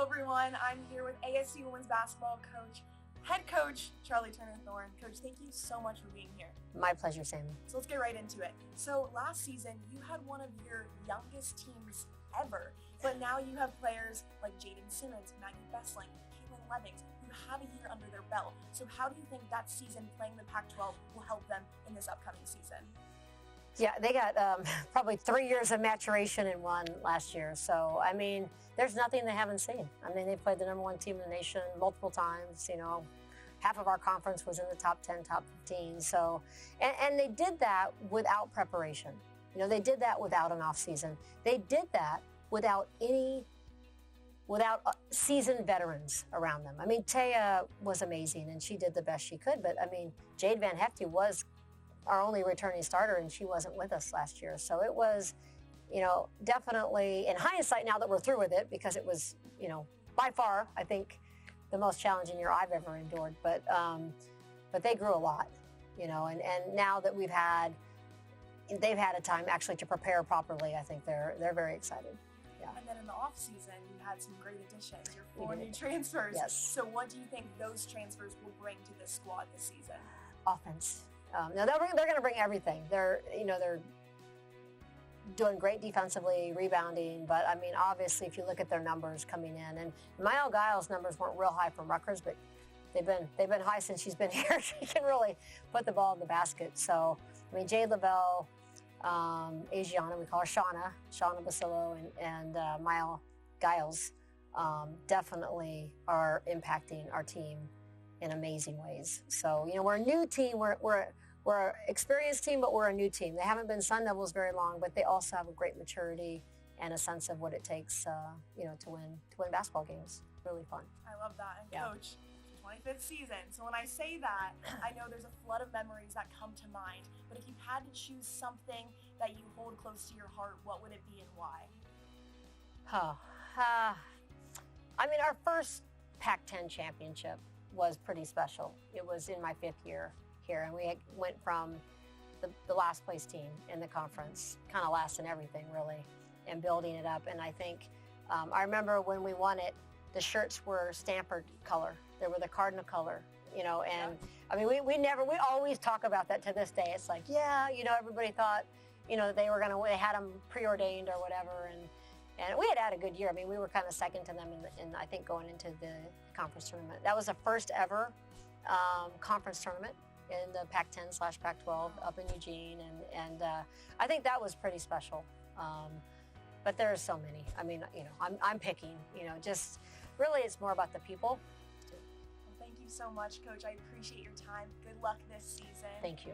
everyone. I'm here with ASU women's basketball coach, head coach Charli Thorne. Coach, thank you so much for being here. My pleasure, Sammy. So let's get right into it. So last season, you had one of your youngest teams ever, but now you have players like Jaden Simmons, Maggie Bessling, Caitlin Levings, who have a year under their belt. So how do you think that season playing the Pac-12 will help them in this upcoming season? Yeah, they got probably 3 years of maturation in one last year. So, I mean, there's nothing they haven't seen. I mean, they played the #1 team in the nation multiple times. You know, half of our conference was in the top 10, top 15. So, and they did that without preparation. You know, they did that without an off season. They did that without seasoned veterans around them. I mean, Taya was amazing and she did the best she could. But I mean, Jade Van Hefty was our only returning starter, and she wasn't with us last year. So it was, you know, definitely, in hindsight, now that we're through with it, because it was, you know, by far, I think, the most challenging year I've ever endured. But they grew a lot, you know, and now that they've had a time actually to prepare properly, I think they're very excited. Yeah. And then in the off season, you had some great additions, your 4 new transfers. Yes. So what do you think those transfers will bring to this squad this season? Offense. Now they're going to bring everything. They're doing great defensively, rebounding. But I mean, obviously, if you look at their numbers coming in, and Maya Giles' numbers weren't real high from Rutgers, but they've been high since she's been here. She can really put the ball in the basket. So I mean, Jade Lavelle, Asiana, we call her Shauna Basillo, and Maya Giles definitely are impacting our team in amazing ways. So, you know, we're a new team. We're an experienced team, but we're a new team. They haven't been Sun Devils very long, but they also have a great maturity and a sense of what it takes, you know, to win basketball games. Really fun. I love that. And yeah. Coach, 25th season. So when I say that, I know there's a flood of memories that come to mind. But if you had to choose something that you hold close to your heart, what would it be and why? I mean, our first Pac-10 championship was pretty special. It was in my 5th year here, and we went from the last place team in the conference, kind of last in everything really, and building it up. And I think I remember when we won it, the shirts were Stanford color. They were the cardinal color, you know. And yeah. I mean, we always talk about that to this day. It's like, yeah, you know, everybody thought, you know, they had them preordained or whatever, and we had a good year. I mean, we were kind of second to them in I think going into the conference tournament. That was the first ever conference tournament in the Pac-10/Pac-12 up in Eugene, and I think that was pretty special. But there are so many. I mean, you know, I'm picking. You know, just really, it's more about the people. Well, thank you so much, Coach. I appreciate your time. Good luck this season. Thank you.